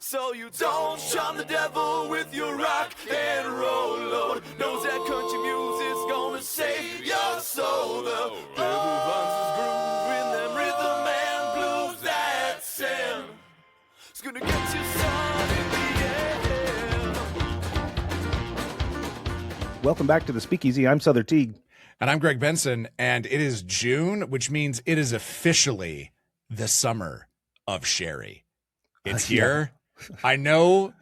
So you don't charm the devil with your rock and roll load. Knows that country music's gonna save your soul. The devil finds his groove in them rhythm and blues that sound. It's gonna get you sun in the end. Welcome back to the Speakeasy. I'm Souther Teague. And I'm Greg Benson, and it is June, which means it is officially the summer of sherry. It's here. I know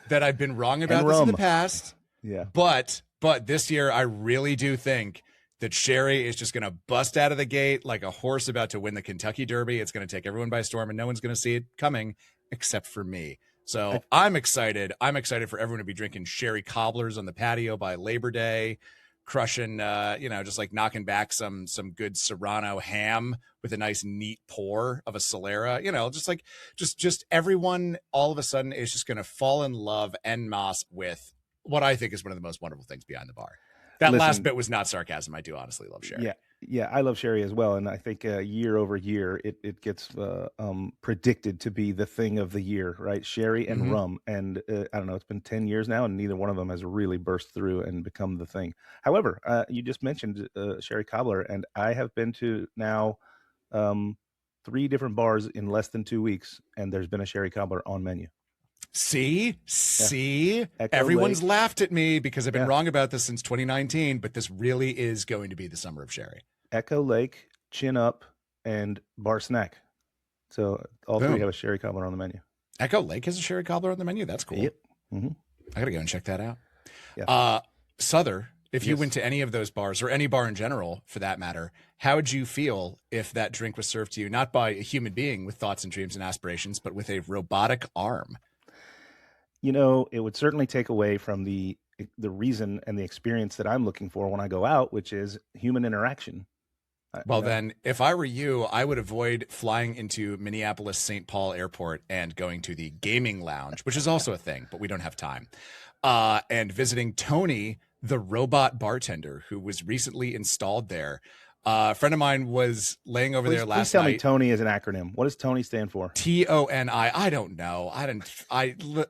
that I've been wrong about this in the past. Yeah. But this year I really do think that sherry is just going to bust out of the gate like a horse about to win the Kentucky Derby. It's going to take everyone by storm and no one's going to see it coming except for me. So I'm excited. I'm excited for everyone to be drinking sherry cobblers on the patio by Labor Day, crushing, just like knocking back some good Serrano ham with a nice neat pour of a Solera, just everyone all of a sudden is just going to fall in love en masse with what I think is one of the most wonderful things behind the bar. That last bit was not sarcasm. I do honestly love sherry. Yeah, I love sherry as well. And I think year over year, it gets predicted to be the thing of the year, right? Sherry and rum. And I don't know, it's been 10 years now, and neither one of them has really burst through and become the thing. However, you just mentioned sherry cobbler, and I have been to now 3 different bars in less than 2 weeks, and there's been a sherry cobbler on menu. See, Echo everyone's Lake. Laughed at me because I've been wrong about this since 2019, but this really is going to be the summer of sherry. Echo Lake, Chin Up, and Bar Snack. So all three have a sherry cobbler on the menu. Echo Lake has a sherry cobbler on the menu. That's cool. Yep. Mm-hmm. I got to go and check that out. Yeah. Souther, if you went to any of those bars or any bar in general, for that matter, how would you feel if that drink was served to you, not by a human being with thoughts and dreams and aspirations, but with a robotic arm? You know, it would certainly take away from the reason and the experience that I'm looking for when I go out, which is human interaction. Well, then, if I were you, I would avoid flying into Minneapolis St. Paul Airport and going to the gaming lounge, which is also a thing, but we don't have time, and visiting Tony, the robot bartender who was recently installed there. A friend of mine was laying over there last night. Please tell me Tony is an acronym. What does Tony stand for? TONI. I don't know.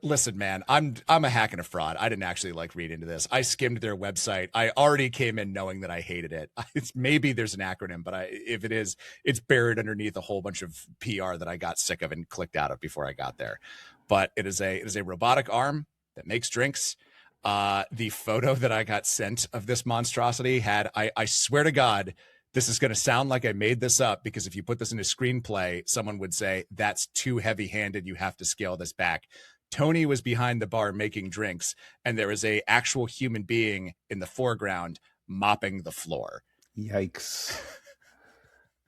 Listen, man, I'm a hack and a fraud. I didn't actually read into this. I skimmed their website. I already came in knowing that I hated it. Maybe there's an acronym, but if it is, it's buried underneath a whole bunch of PR that I got sick of and clicked out of before I got there. But it is a robotic arm that makes drinks. The photo that I got sent of this monstrosity had, I swear to God, this is going to sound like I made this up, because if you put this in a screenplay, someone would say, that's too heavy-handed. You have to scale this back. Tony was behind the bar making drinks, and there is a actual human being in the foreground mopping the floor. Yikes.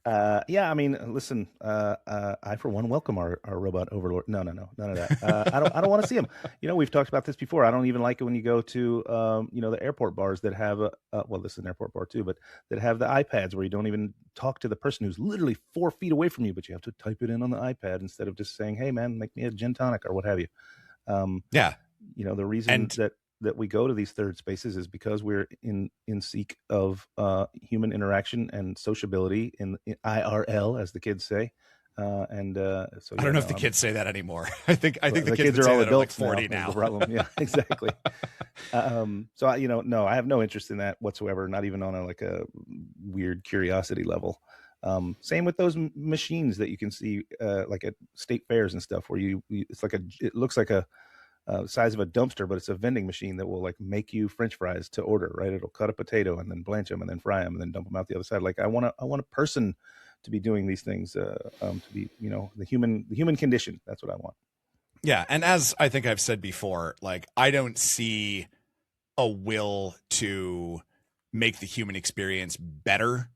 I mean, listen, I, for one, welcome our robot overlord. No, none of that. I don't want to see him. We've talked about this before. I don't even like it when you go to, the airport bars that have, this is an airport bar too, but that have the iPads where you don't even talk to the person who's literally 4 feet away from you, but you have to type it in on the iPad instead of just saying, hey man, make me a gin tonic or what have you. The reason that we go to these third spaces is because we're in seek of human interaction and sociability in IRL, as the kids say. So I don't know if the kids say that anymore. I think the kids are all adults adults 40 now. The problem. Yeah, exactly. No, I have no interest in that whatsoever. Not even on a weird curiosity level. Same with those machines that you can see like at state fairs and stuff, where it looks like a size of a dumpster, but it's a vending machine that will make you French fries to order, right? It'll cut a potato and then blanch them and then fry them and then dump them out the other side. I want a person to be doing these things, to be, the human condition. That's what I want. Yeah. And as I think I've said before, I don't see a will to make the human experience better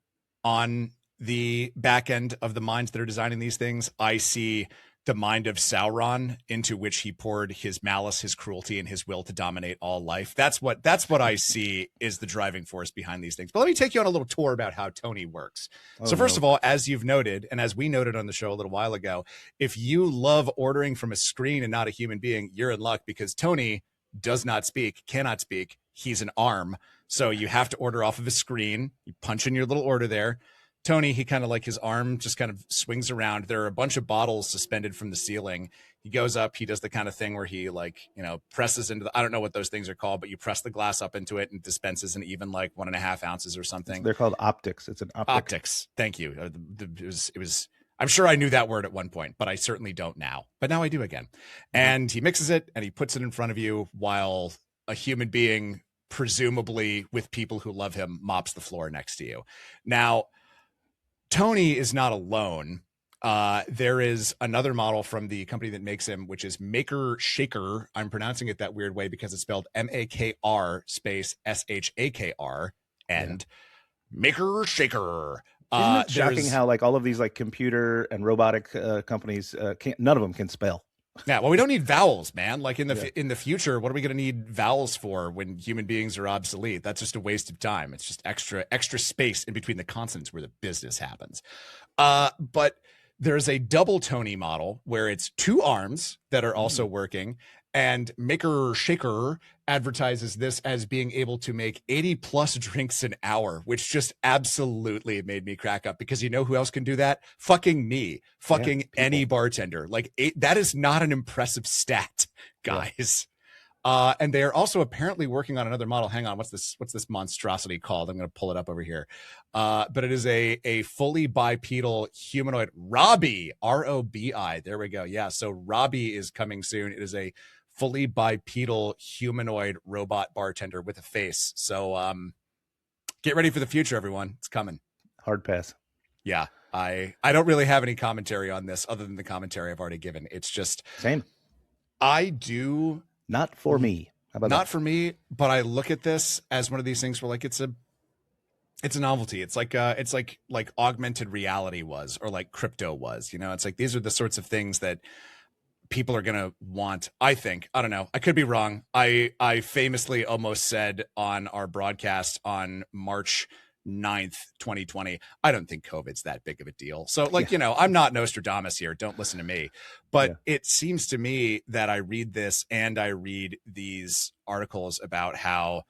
on the back end of the minds that are designing these things. I see the mind of Sauron, into which he poured his malice, his cruelty, and his will to dominate all life. That's what I see is the driving force behind these things. But let me take you on a little tour about how Tony works. First of all, as you've noted, and as we noted on the show a little while ago, if you love ordering from a screen and not a human being, you're in luck, because Tony does not speak, cannot speak. He's an arm. So you have to order off of a screen. You punch in your little order there. Tony, he kind of like his arm just kind of swings around. There are a bunch of bottles suspended from the ceiling. He goes up, he does the kind of thing where he like, presses into the, I don't know what those things are called, but you press the glass up into it and dispenses an even like 1.5 ounces or something. They're called optics. It's an optic. Optics. Thank you. It was, I'm sure I knew that word at one point, but I certainly don't now. But now I do again. And he mixes it and he puts it in front of you while a human being, presumably with people who love him, mops the floor next to you. Now, Tony is not alone. There is another model from the company that makes him, which is Maker Shaker. I'm pronouncing it that weird way because it's spelled MAKR space SHAKR and Maker Shaker. Isn't it shocking how like all of these like computer and robotic companies none of them can spell? Yeah, well, we don't need vowels, man. Like in the future, what are we going to need vowels for when human beings are obsolete? That's just a waste of time. It's just extra space in between the consonants where the business happens. But there's a double Tony model where it's two arms that are also working, and Maker Shaker advertises this as being able to make 80 plus drinks an hour, which just absolutely made me crack up, because you know who else can do that? Fucking me, any bartender. Like that is not an impressive stat, guys. And they are also apparently working on another model. Hang on, what's this monstrosity called? I'm going to pull it up over here. But it is a fully bipedal humanoid, Robbie, ROBI. There we go. Yeah, so Robbie is coming soon. It is a fully bipedal humanoid robot bartender with a face. So get ready for the future, everyone. It's coming. Hard pass. Yeah, I don't really have any commentary on this other than the commentary I've already given. It's just same. I do. Not for me. How about not that? for me, but I look at this as one of these things where like it's a novelty. It's like augmented reality was, or like crypto was, it's like these are the sorts of things that people are going to want. I think, I don't know, I could be wrong. I famously almost said on our broadcast on March 9th, 2020, I don't think COVID's that big of a deal. So like, I'm not Nostradamus here. Don't listen to me. But it seems to me that I read this and I read these articles about how,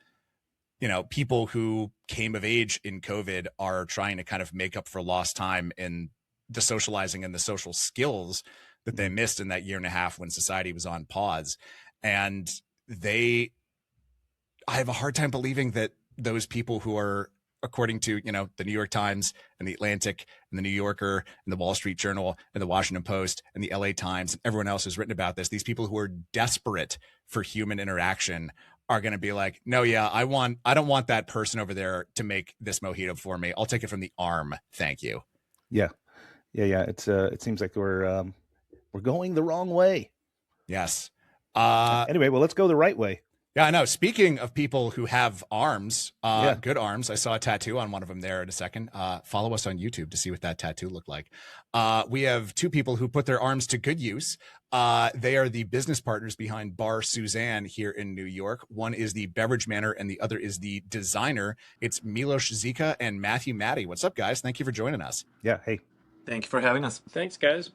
people who came of age in COVID are trying to kind of make up for lost time in the socializing and the social skills that they missed in that year and a half when society was on pause. And I have a hard time believing that those people who are, according to, the New York Times and the Atlantic and the New Yorker and the Wall Street Journal and the Washington Post and the LA Times and everyone else who's written about this, these people who are desperate for human interaction are going to be like, no, yeah, I don't want that person over there to make this mojito for me. I'll take it from the arm. Thank you. Yeah. It's it seems like we're going the wrong way. Yes. Anyway, well, let's go the right way. Yeah, I know. Speaking of people who have arms, good arms, I saw a tattoo on one of them there in a second. Follow us on YouTube to see what that tattoo looked like. We have two people who put their arms to good use. They are the business partners behind Bar Susanne here in New York. One is the Beverage Manor and the other is the Designer. It's Milos Zica and Maddy. What's up, guys? Thank you for joining us. Yeah, hey. Thank you for having us. Thanks, guys.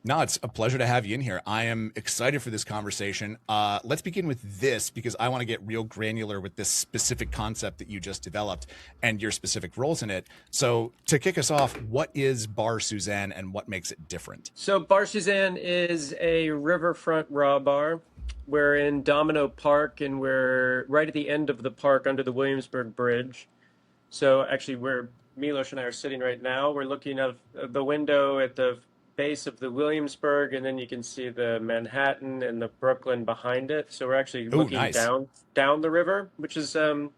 No, it's a pleasure to have you in here. I am excited for this conversation. Let's begin with this because I want to get real granular with this specific concept that you just developed and your specific roles in it. So to kick us off, what is Bar Susanne and what makes it different? So Bar Susanne is a riverfront raw bar. We're in Domino Park and we're right at the end of the park under the Williamsburg Bridge. So actually where Milos and I are sitting right now, we're looking out the window at the base of the Williamsburg, and then you can see the Manhattan and the Brooklyn behind it. So we're actually looking down the river, which is kind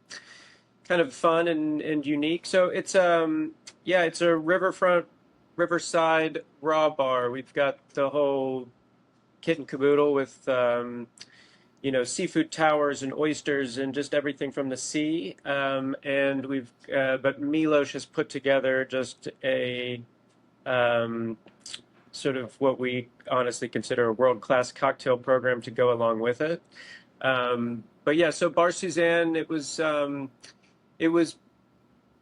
of fun and unique. So it's it's a riverside raw bar. We've got the whole kit and caboodle with seafood towers and oysters and just everything from the sea. And we've but Milos has put together just a sort of what we honestly consider a world-class cocktail program to go along with it. But yeah, so Bar Susanne, it was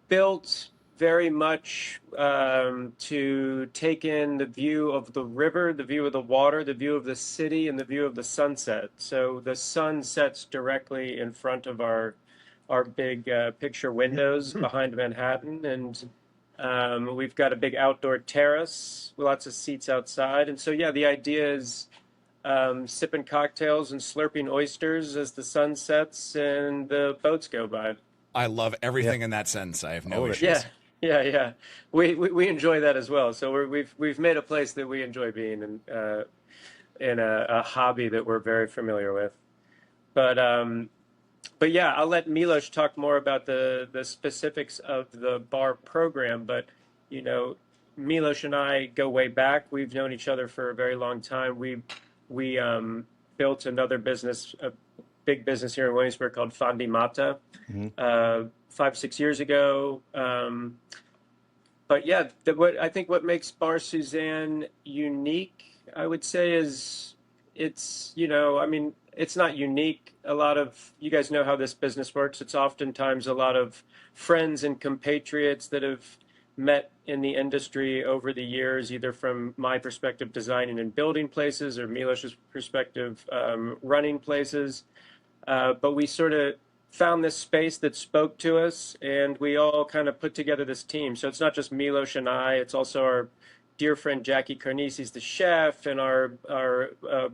built very much to take in the view of the river, the view of the water, the view of the city, and the view of the sunset. So the sun sets directly in front of our big picture windows behind Manhattan, and We've got a big outdoor terrace with lots of seats outside. And so, yeah, the idea is sipping cocktails and slurping oysters as the sun sets and the boats go by. I love Yeah. everything in that sentence. I have no All of it. issues. Yeah. We enjoy that as well. So we've made a place that we enjoy being in a hobby that we're very familiar with. But yeah, I'll let Milos talk more about the specifics of the bar program. But you know, Milos and I go way back. We've known each other for a very long time. We built another business, a big business here in Williamsburg called Fondi Mata, 5-6 years ago. But yeah, I think what makes Bar Susanne unique, I would say, is it's, I mean, it's not unique. A lot of you guys know how this business works. It's oftentimes a lot of friends and compatriots that have met in the industry over the years, either from my perspective, designing and building places, or Milos's perspective, running places. But we sort of found this space that spoke to us, and we all kind of put together this team. So it's not just Milos and I; it's also our dear friend Jackie Carnisi's the chef, and our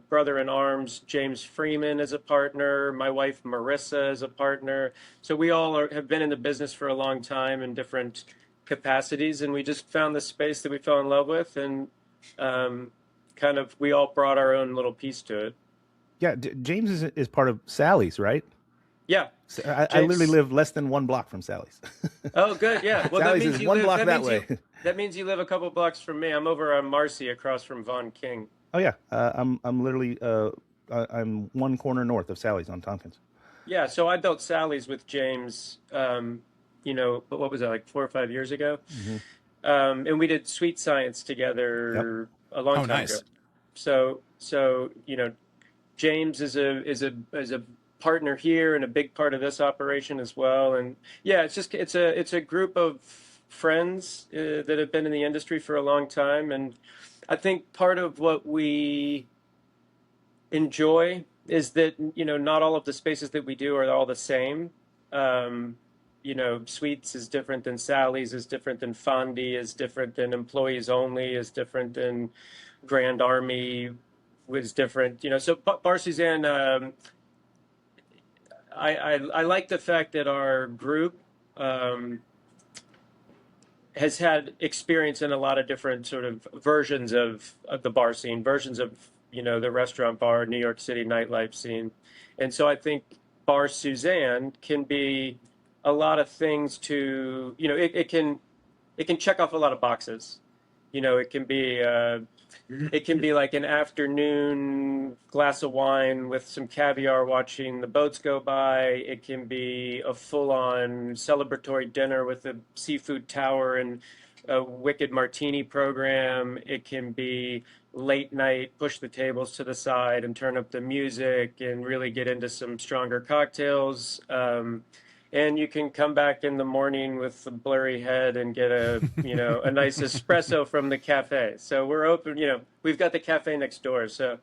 brother in arms James Freeman is a partner. My wife Marissa is a partner. So we all have been in the business for a long time in different capacities, and we just found this space that we fell in love with, and kind of we all brought our own little piece to it. Yeah, James is part of Sally's, right? Yeah. So I literally live less than 1 block from Sally's. Oh, good. Yeah. Well, Sally's that means is you 1 live, block that way. That means you live a couple blocks from me. I'm over on Marcy, across from Von King. Oh yeah, I'm literally I'm 1 corner north of Sally's on Tompkins. Yeah. So I built Sally's with James. But what was that, like 4 or 5 years ago? And we did Sweet Science together a long time ago. So James is a partner here and a big part of this operation as well. And yeah, it's a group of friends that have been in the industry for a long time. And I think part of what we enjoy is that, not all of the spaces that we do are all the same. Sweets is different than Sally's, is different than Fondi, is different than Employees Only, is different than Grand Army, was different. So Bar Susanne, I like the fact that our group has had experience in a lot of different sort of versions of the bar scene, versions of, the restaurant bar, New York City nightlife scene. And so I think Bar Susanne can be a lot of things to, it can check off a lot of boxes. It can be like an afternoon glass of wine with some caviar watching the boats go by. It can be a full-on celebratory dinner with a seafood tower and a wicked martini program. It can be late night, push the tables to the side and turn up the music and really get into some stronger cocktails. And you can come back in the morning with a blurry head and get a nice espresso from the cafe. So we're open, we've got the cafe next door. So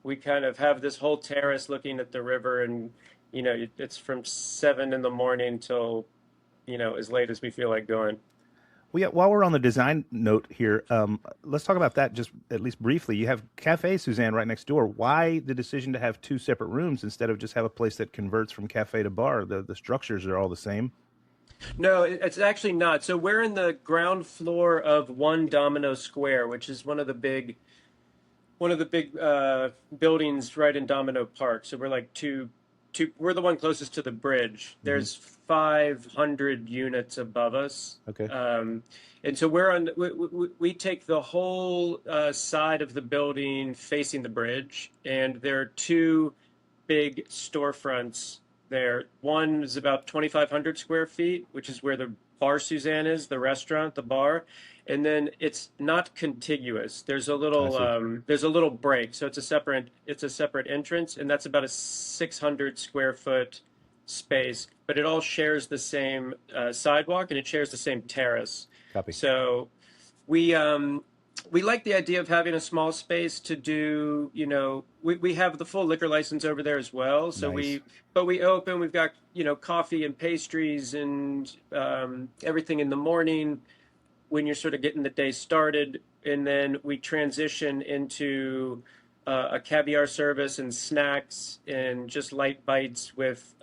we kind of have this whole terrace looking at the river, and, it's from 7 in the morning till, as late as we feel like going. Well, yeah, while we're on the design note here, let's talk about that just at least briefly. You have Cafe Suzanne right next door. Why the decision to have 2 separate rooms instead of just have a place that converts from cafe to bar? The structures are all the same. No, it's actually not. So we're in the ground floor of One Domino Square, which is one of the big buildings right in Domino Park. So we're like we're the one closest to the bridge. There's 500 units above us. Okay. And so we take the whole side of the building facing the bridge, and there are 2 big storefronts there. One is about 2,500 square feet, which is where the Bar Susanne is, the restaurant, the bar. And then it's not contiguous. There's a little break, so it's a separate entrance, and that's about a 600 square foot space. But it all shares the same sidewalk, and it shares the same terrace. Copy. So we like the idea of having a small space to do. We have the full liquor license over there as well. So nice. we open. We've got coffee and pastries and everything in the morning. when you're sort of getting the day started, and then we transition into a caviar service and snacks and just light bites with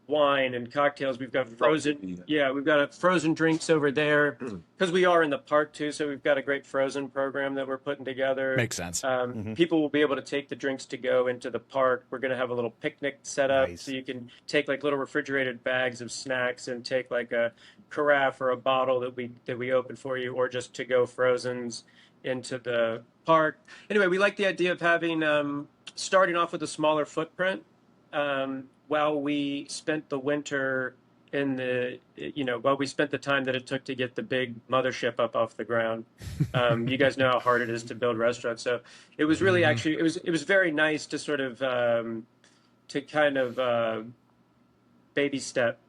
wine and cocktails. We've got frozen, yeah, we've got a frozen drinks over there because we are in the park too. So we've got a great frozen program that we're putting together. Makes sense. People will be able to take the drinks to go into the park. We're going to have a little picnic set up, Nice. so you can take like little refrigerated bags of snacks and take like a carafe or a bottle that we open for you, or just to go frozens into the park. Anyway, we like the idea of having starting off with a smaller footprint. While we spent the winter while we spent the time that it took to get the big mothership up off the ground. You guys know how hard it is to build restaurants. So it was really actually, it was very nice to sort of, to kind of baby step,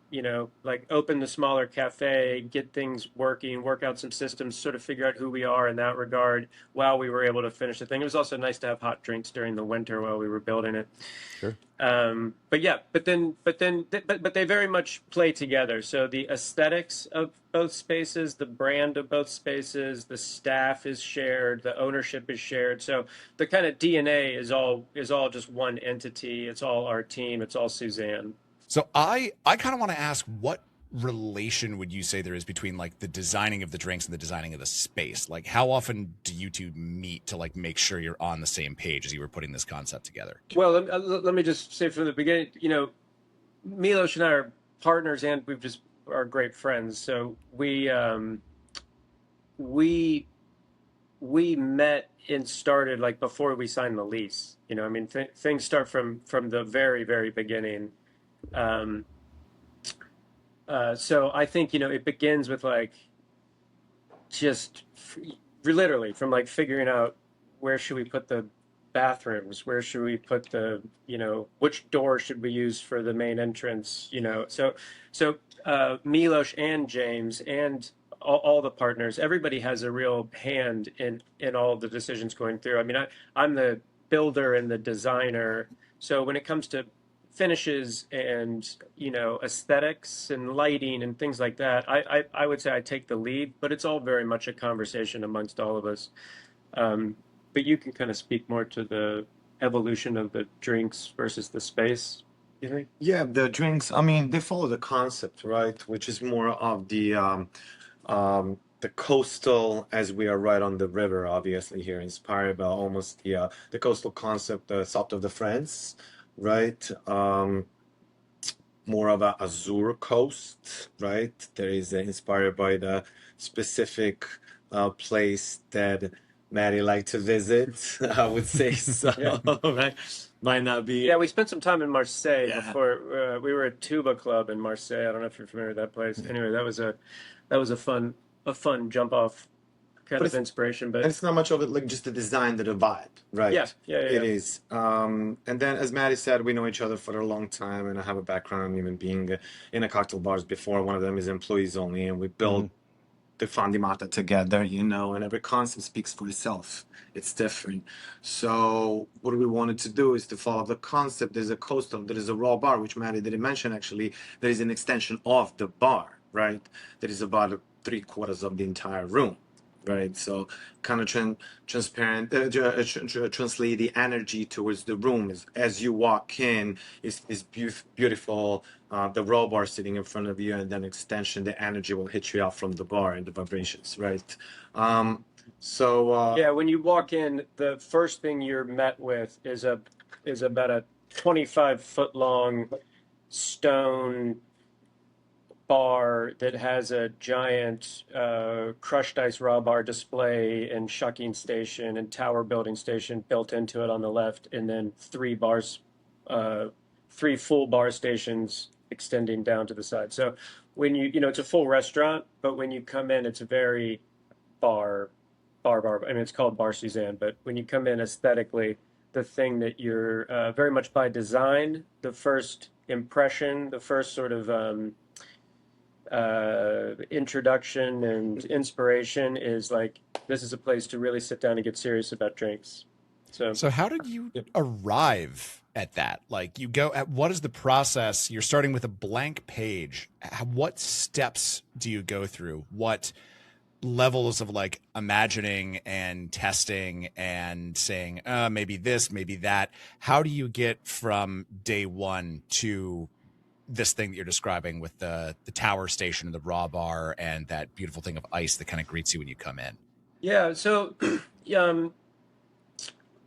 like open the smaller cafe, get things working, work out some systems, sort of figure out who we are in that regard while we were able to finish the thing. It was also nice to have hot drinks during the winter while we were building it. Sure. But they very much play together. So the aesthetics of both spaces, the brand of both spaces, the staff is shared, the ownership is shared. So the kind of DNA is all just one entity. It's all our team. It's all Suzanne. So I kind of want to ask, what relation would you say there is between like the designing of the drinks and the designing of the space? Like, how often do you two meet to like make sure you're on the same page as you were putting this concept together? Well, let me just say from the beginning, Milos and I are partners, and we are great friends. So we met and started like before we signed the lease. Things start from the very, very beginning. So I think, it begins with like just literally from like figuring out where should we put the bathrooms, where should we put the, which door should we use for the main entrance, So Milos and James and all the partners, everybody has a real hand in all of the decisions going through. I mean, I'm the builder and the designer. So when it comes to finishes and aesthetics and lighting and things like that, I would say I take the lead, but it's all very much a conversation amongst all of us. But you can kind of speak more to the evolution of the drinks versus the space, you think? Yeah, the drinks, I mean, they follow the concept, right? Which is more of the coastal, as we are right on the river, obviously here, inspired by almost the coastal concept, the south of the France, right? More of a azure coast, right? There is inspired by the specific place that Maddy liked to visit, I would say so, right? Might not be. Yeah, we spent some time in Marseille before. We were at Tuba Club in Marseille. I don't know if you're familiar with that place. Anyway, that was a fun jump off kind of inspiration. But And it's not much of it, like just the design, the vibe, right? Yeah. It is. And then, as Maddy said, we know each other for a long time, and I have a background even being in a cocktail bars before. One of them is employees only, and we built the Fandimata together, and every concept speaks for itself. It's different. So what we wanted to do is to follow the concept. There's a coastal, there is a raw bar, which Maddy didn't mention actually. There is an extension of the bar, right? That is about 3/4 of the entire room. Right, so kind of transparent, translate the energy towards the room. As you walk in, is beautiful. The raw bar sitting in front of you, and then extension, the energy will hit you out from the bar and the vibrations, right? Yeah, when you walk in, the first thing you're met with is about a 25-foot long stone bar that has a giant crushed ice raw bar display and shucking station and tower building station built into it on the left, and then three full bar stations extending down to the side. So when it's a full restaurant, but when you come in, it's a very bar. I mean, it's called Bar Susanne, but when you come in aesthetically, the thing that you're very much by design, the first impression, the first sort of introduction and inspiration is like, this is a place to really sit down and get serious about drinks. So how did you arrive at that? Like, you go at, what is the process? You're starting with a blank page. What steps do you go through? levels of like imagining and testing and saying, maybe this, maybe that. How do you get from day one to this thing that you're describing with the tower station and the raw bar and that beautiful thing of ice that kind of greets you when you come in? Yeah. So,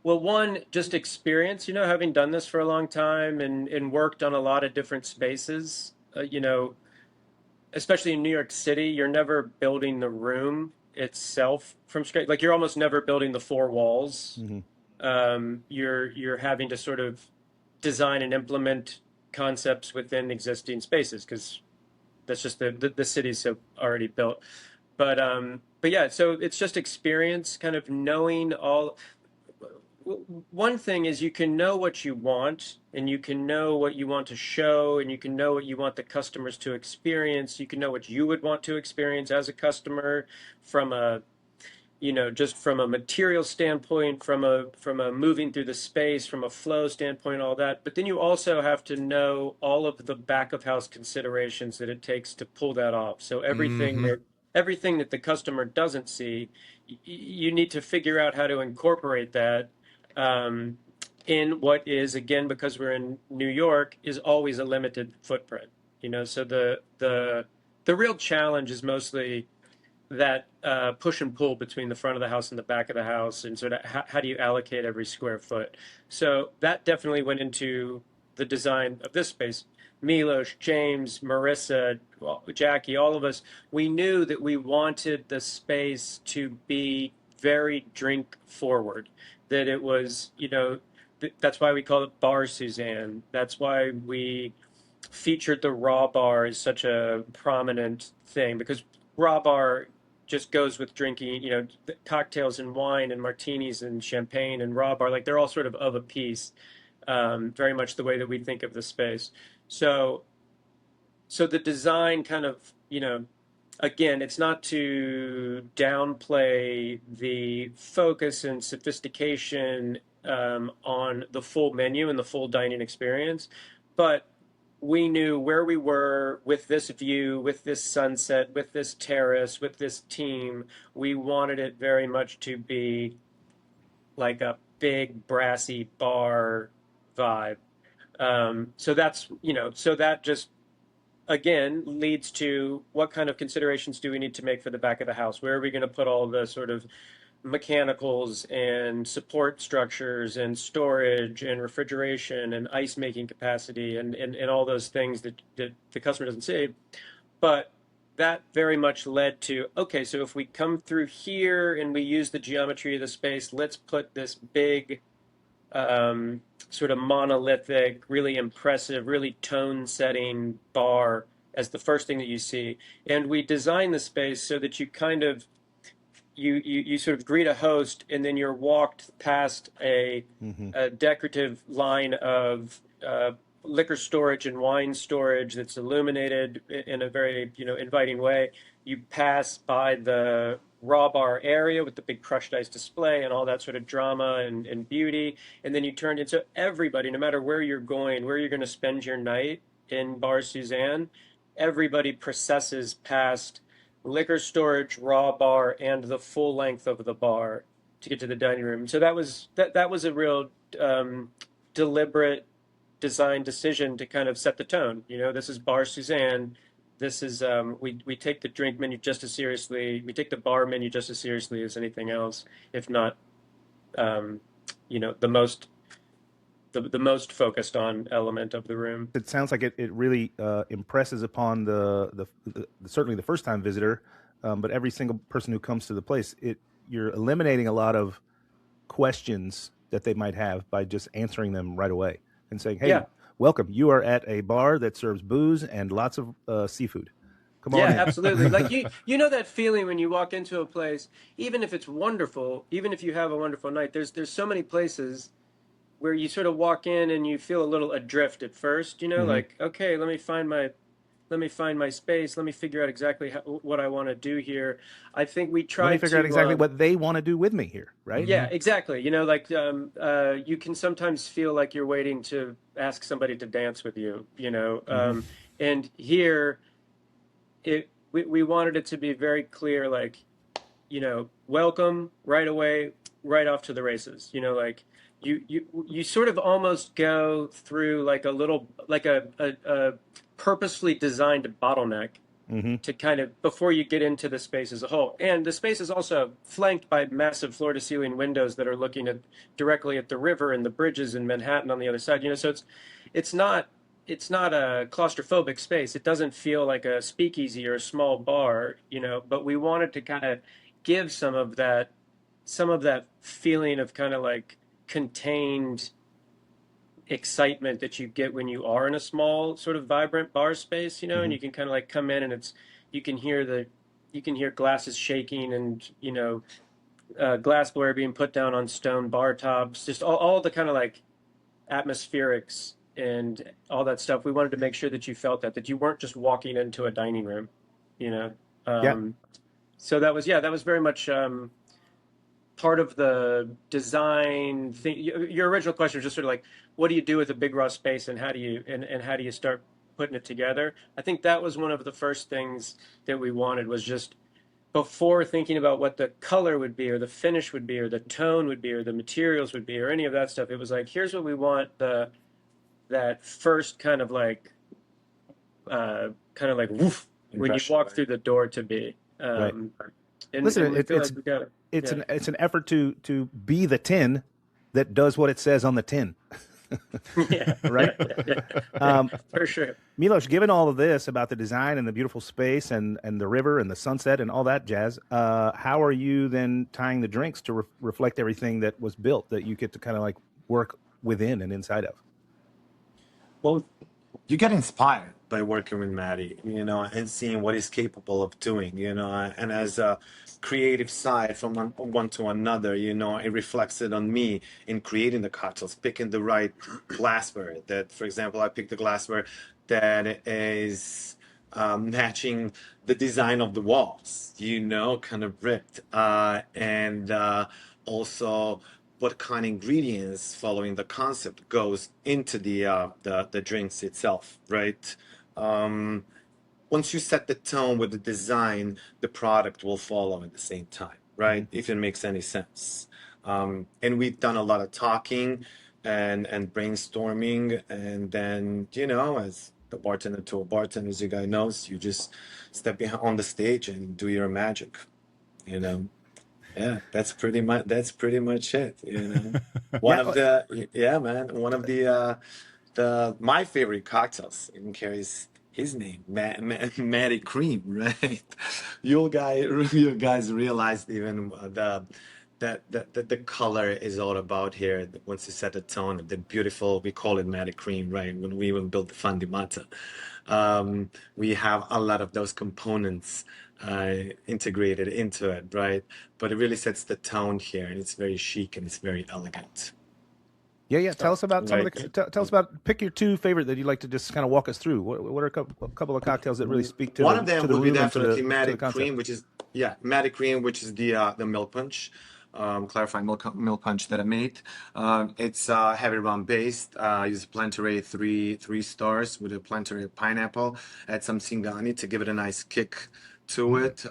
well, one, just experience, having done this for a long time and worked on a lot of different spaces, especially in New York City, you're never building the room itself from scratch. Like you're almost never building the four walls. Hmm. You're having to sort of design and implement concepts within existing spaces because that's just the city's so already built. But yeah, so it's just experience, kind of knowing all. One thing is you can know what you want and you can know what you want to show and you can know what you want the customers to experience. You can know what you would want to experience as a customer from a just from a material standpoint, from a moving through the space, from a flow standpoint, all that. But then you also have to know all of the back of house considerations that it takes to pull that off. So Mm-hmm. everything that the customer doesn't see, you need to figure out how to incorporate that um, in what is, again, because we're in New York, is always a limited footprint. So the real challenge is mostly that push and pull between the front of the house and the back of the house, and sort of how do you allocate every square foot. So that definitely went into the design of this space. Milos, James, Marissa, well, Jackie, all of us, we knew that we wanted the space to be very drink forward, that it was, that's why we call it Bar Susanne. That's why we featured the raw bar as such a prominent thing because raw bar just goes with drinking, cocktails and wine and martinis and champagne and raw bar. Like they're all sort of a piece, very much the way that we think of the space. So, so the design kind of, again, it's not to downplay the focus and sophistication on the full menu and the full dining experience, but we knew where we were with this view, with this sunset, with this terrace, with this team. We wanted it very much to be like a big brassy bar vibe. So that's, so that just again leads to what kind of considerations do we need to make for the back of the house? Where are we going to put all the sort of mechanicals and support structures and storage and refrigeration and ice making capacity and all those things that the customer doesn't see. But that very much led to, okay, so if we come through here and we use the geometry of the space, let's put this big sort of monolithic, really impressive, really tone setting bar as the first thing that you see. And we design the space so that you kind of you sort of greet a host and then you're walked past Hmm. a decorative line of liquor storage and wine storage that's illuminated in a very inviting way. You pass by the raw bar area with the big crushed ice display and all that sort of drama and beauty, and then you turn into everybody, no matter where you're going, where you're going to spend your night in Bar Suzanne, everybody processes past liquor storage, raw bar, and the full length of the bar to get to the dining room. So that was a real deliberate design decision to kind of set the tone. This is Bar Suzanne. This is we take the drink menu just as seriously. We take the bar menu just as seriously as anything else, if not, um, the most focused on element of the room. It sounds like it really impresses upon the certainly the first time visitor, but every single person who comes to the place. You're eliminating a lot of questions that they might have by just answering them right away and saying, "Hey, Yeah, welcome. You are at a bar that serves booze and lots of seafood. Come on yeah, in." absolutely. Like you know that feeling when you walk into a place, even if it's wonderful, even if you have a wonderful night. There's so many places where you sort of walk in and you feel a little adrift at first, Hmm. like, okay, let me find my space, let me figure out exactly what I want to do here. I think we Let me tried figure out to exactly what they want to do with me here, right? yeah, Mm-hmm. exactly. Like you can sometimes feel like you're waiting to ask somebody to dance with you, Hmm. and here we wanted it to be very clear, like welcome right away, right off to the races. Like you sort of almost go through like a little like a purposefully designed bottleneck Mm-hmm. to kind of before you get into the space as a whole. And the space is also flanked by massive floor to ceiling windows that are looking at directly at the river and the bridges in Manhattan on the other side. So it's not a claustrophobic space. It doesn't feel like a speakeasy or a small bar, but we wanted to kind of give some of that feeling of kind of like contained excitement that you get when you are in a small sort of vibrant bar space, and you can kind of like come in and you can hear glasses shaking and glassware being put down on stone bar tops, just all the kind of like atmospherics and all that stuff. We wanted to make sure that you felt that you weren't just walking into a dining room, you know. Yeah. So that was very much part of the design thing. Your original question was just sort of like, what do you do with a big raw space, and how do you start putting it together? I think that was one of the first things that we wanted, was just before thinking about what the color would be or the finish would be or the tone would be or the materials would be or any of that stuff. It was like, here's what we want that first kind of like woof when you walk through the door to be. Right. And Listen, we feel like we got it. it's an effort to be the tin that does what it says on the tin. Yeah. Right. For sure. Milos, given all of this about the design and the beautiful space and the river and the sunset and all that jazz, how are you then tying the drinks to reflect everything that was built that you get to kind of like work within and inside of? Well, you get inspired by working with Maddy, and seeing what he's capable of doing, and as a creative side from one to another, it reflects it on me in creating the cocktails, picking the right glassware. That, for example, I picked the glassware that is matching the design of the walls, kind of ripped, and also what kind of ingredients following the concept goes into the drinks itself, right? Once you set the tone with the design, the product will follow at the same time, right? If it makes any sense. And we've done a lot of talking and brainstorming, and then as the bartender to a bartender, as you guys knows, you just step behind on the stage and do your magic, Yeah, that's pretty much it. One of my favorite cocktails even carries his name, Maddy Cream, right? You guys realized even that the color is all about here. Once you set the tone, the beautiful, we call it Maddy Cream, right? When we even built the Fandimata, we have a lot of those components integrated into it, right? But it really sets the tone here, and it's very chic and it's very elegant. Yeah. Tell us about some of Right. the. Tell us about. Pick your two favorite that you'd like to just kind of walk us through. What are a couple of cocktails that really speak to One the, of them to the would be room and to definitely the Maddy concept? Cream, which is the milk punch, clarified milk punch that I made. It's heavy rum based. I use Plantaray three stars with a Plantaray pineapple. Add some Singani to give it a nice kick to it.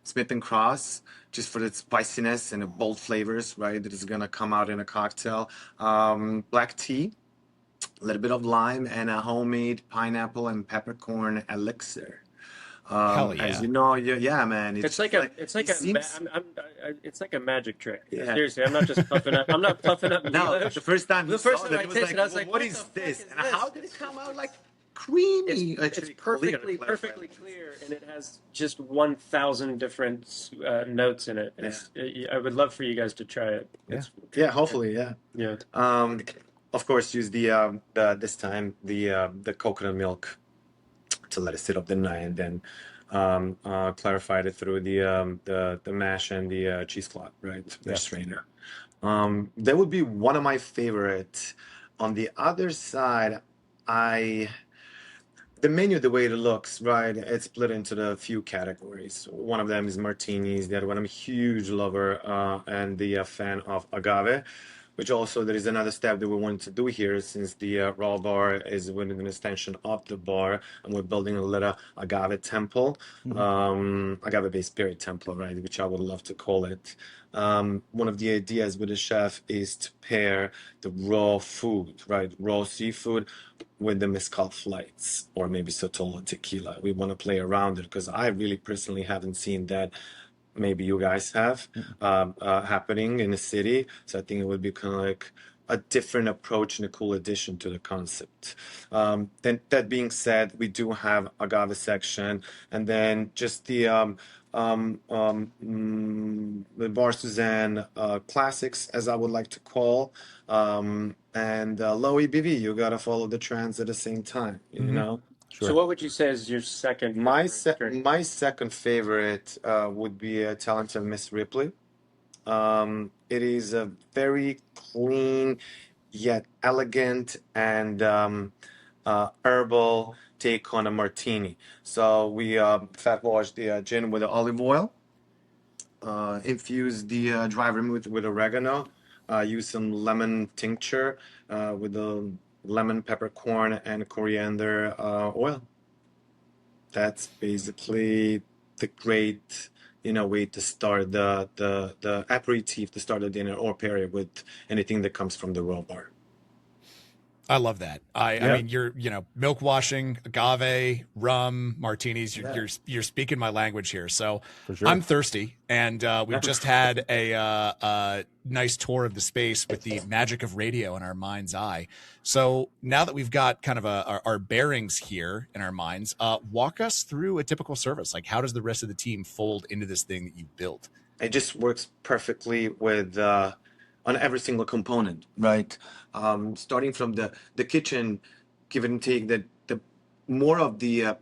Smith and Cross, just for the spiciness and the bold flavors, right? That is gonna come out in a cocktail. Black tea, a little bit of lime, and a homemade pineapple and peppercorn elixir. Hell yeah. As you know, yeah, man. It's like a magic trick. Yeah. Seriously, I'm not just puffing up. I'm not puffing up. No, Milos. the first time The saw first time that, I it was tasted it, I was well, like, what what is the fuck this? is And this? how did it come out like creamy? It's Actually, perfectly clear, and it has just 1,000 different notes in it. I would love for you guys to try it. Yeah, hopefully, yeah. Yeah. Of course, use the coconut milk to let it sit up the night, and then clarified it through the mash and the cheesecloth, right? The strainer. That would be one of my favorite. On the other side, the menu, the way it looks, right? It's split into the few categories. One of them is martinis. The other one, I'm a huge lover and the fan of agave. which also there is another step that we wanted to do here, since the raw bar is within an extension of the bar, and we're building a little agave temple, agave-based spirit temple, right, which I would love to call it. One of the ideas with the chef is to pair the raw food, right, raw seafood, with the mezcal flights, or maybe Sotolo tequila. We want to play around it because I really personally haven't seen that. Maybe you guys have happening in the city. So I think it would be kind of like a different approach and a cool addition to the concept. Then that being said, we do have agave section, and then just the Bar Susanne classics, as I would like to call, and low EBV. You gotta follow the trends at the same time, you know. So what would you say is your second favorite drink? My second favorite would be Talented Miss Ripley. It is a very clean yet elegant and herbal take on a martini. So we fat wash the gin with the olive oil, infuse the dry vermouth with oregano, use some lemon tincture with the lemon, peppercorn, and coriander oil. That's basically the great, way to start the aperitif, to start the dinner, or pair it with anything that comes from the raw bar. I love that. I mean, you're, milk washing, agave, rum, martinis. You're speaking my language here. So I'm thirsty, and we've just had a nice tour of the space with the magic of radio in our mind's eye. So now that we've got kind of our bearings here in our minds, walk us through a typical service. Like, how does the rest of the team fold into this thing that you built? It just works perfectly with on every single component, right? Starting from the kitchen, give and take, that the more of the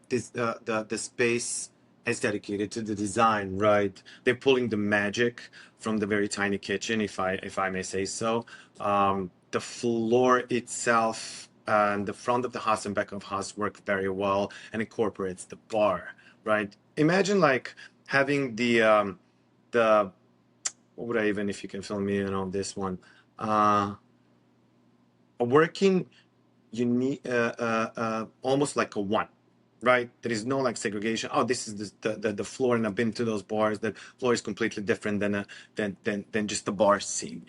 space is dedicated to the design, right? They're pulling the magic from the very tiny kitchen, if I may say so. The floor itself and the front of the house and back of house work very well and incorporates the bar, right? Imagine like having the what would I even, if you can fill me in on this one, a working almost like a one, right? There is no like segregation. Oh, this is the floor, and I've been to those bars. The floor is completely different than just the bar scene.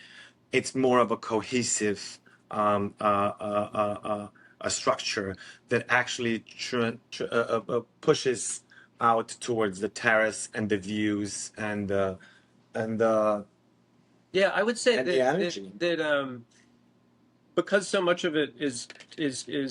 It's more of a cohesive a structure that actually pushes out towards the terrace and the views and Yeah, I would say and the energy. that because so much of it is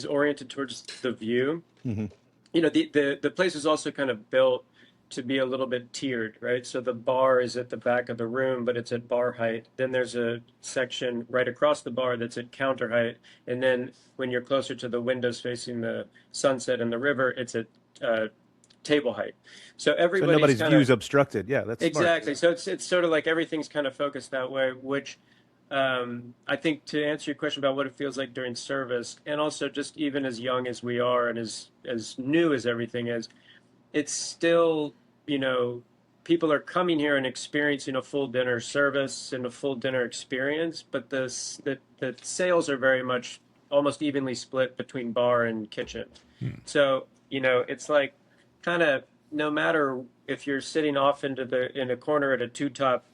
oriented towards the view. The place is also kind of built to be a little bit tiered, right? So the bar is at the back of the room, but it's at bar height. Then there's a section right across the bar that's at counter height, and then when you're closer to the windows facing the sunset and the river, it's at table height. So everybody's nobody's kind of views obstructed. Yeah, that's exactly. smart. So it's sort of like everything's kind of focused that way, which I think, to answer your question about what it feels like during service, and also just even as young as we are and as new as everything is, it's still, people are coming here and experiencing a full dinner service and a full dinner experience, but the sales are very much almost evenly split between bar and kitchen. So, it's like kind of, no matter if you're sitting off in a corner at a two-top,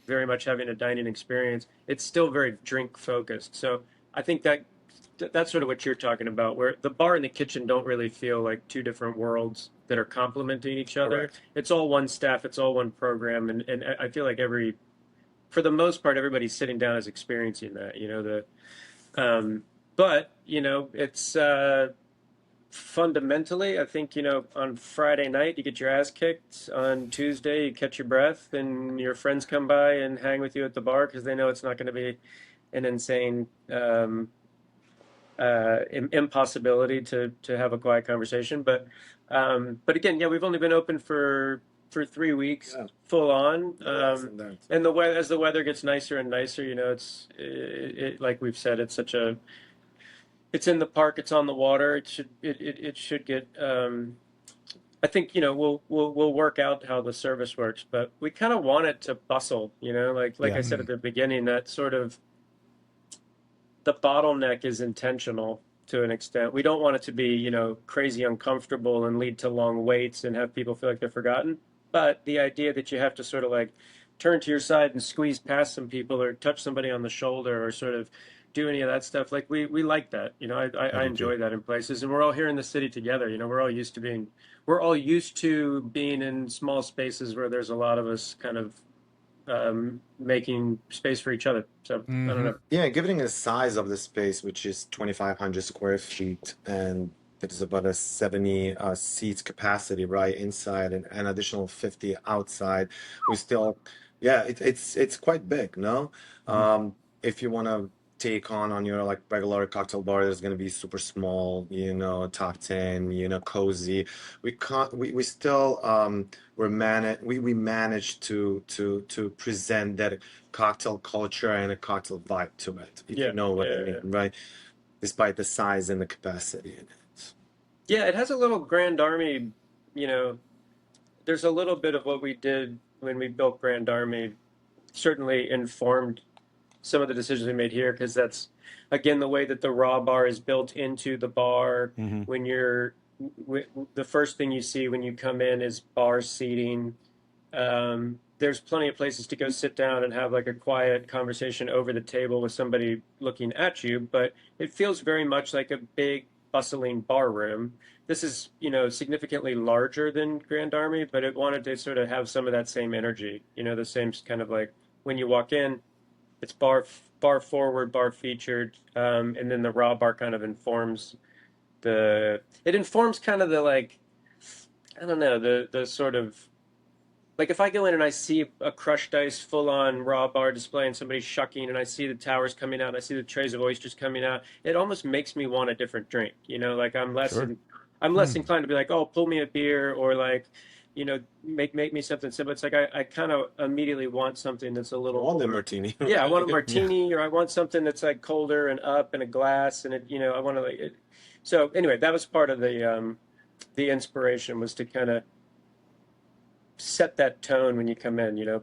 very much having a dining experience, it's still very drink focused. So I think that's sort of what you're talking about, where the bar and the kitchen don't really feel like two different worlds that are complementing each other. Correct. It's all one staff, it's all one program, and I feel like for the most part, everybody's sitting down is experiencing that. But it's fundamentally, I think, on Friday night you get your ass kicked. On Tuesday you catch your breath, and your friends come by and hang with you at the bar because they know it's not going to be an insane impossibility to have a quiet conversation. But again, we've only been open for 3 weeks, full on. And as the weather gets nicer and nicer, it's like we've said, it's in the park, it's on the water. It should get. I think we'll work out how the service works, but we kind of want it to bustle. Like I said at the beginning, that sort of the bottleneck is intentional to an extent. We don't want it to be, you know, crazy uncomfortable and lead to long waits and have people feel like they're forgotten. But the idea that you have to sort of like turn to your side and squeeze past some people or touch somebody on the shoulder or sort of do any of that stuff, like we like that. You know, I enjoy that in places, and we're all here in the city together. You know, we're all used to being in small spaces where there's a lot of us kind of making space for each other. So I don't know. Yeah, given the size of the space, which is 2,500 square feet, and there's about a 70 seats capacity right inside and an additional 50 outside, we still, yeah, it's quite big, no? If you want to take on your like regular cocktail bar, there's going to be super small, you know, top 10, you know, cozy. We can't, we still, we managed to present that cocktail culture and a cocktail vibe to it, if you know what I mean, right? Despite the size and the capacity in it. Yeah, it has a little Grand Army, you know, there's a little bit of what we did when we built Grand Army certainly informed some of the decisions we made here, because that's again the way that the raw bar is built into the bar. When you're the first thing you see when you come in is bar seating. There's plenty of places to go sit down and have like a quiet conversation over the table with somebody looking at you, but it feels very much like a big bustling bar room. This is, you know, significantly larger than Grand Army, but it wanted to sort of have some of that same energy, you know, the same kind of like when you walk in, it's bar forward, bar featured, and then the raw bar kind of informs kind of the like, I don't know, the sort of like if I go in and I see a crushed ice full on raw bar display and somebody's shucking and I see the towers coming out, and I see the trays of oysters coming out, it almost makes me want a different drink. You know, like I'm less inclined to be like, oh, pull me a beer, or like, you know, make me something simple. It's like I kind of immediately want something that's a little On the martini. Yeah, I want a martini, or I want something that's like colder and up in a glass, and it, you know, I want to like it. So anyway, that was part of the inspiration, was to kind of set that tone when you come in, you know.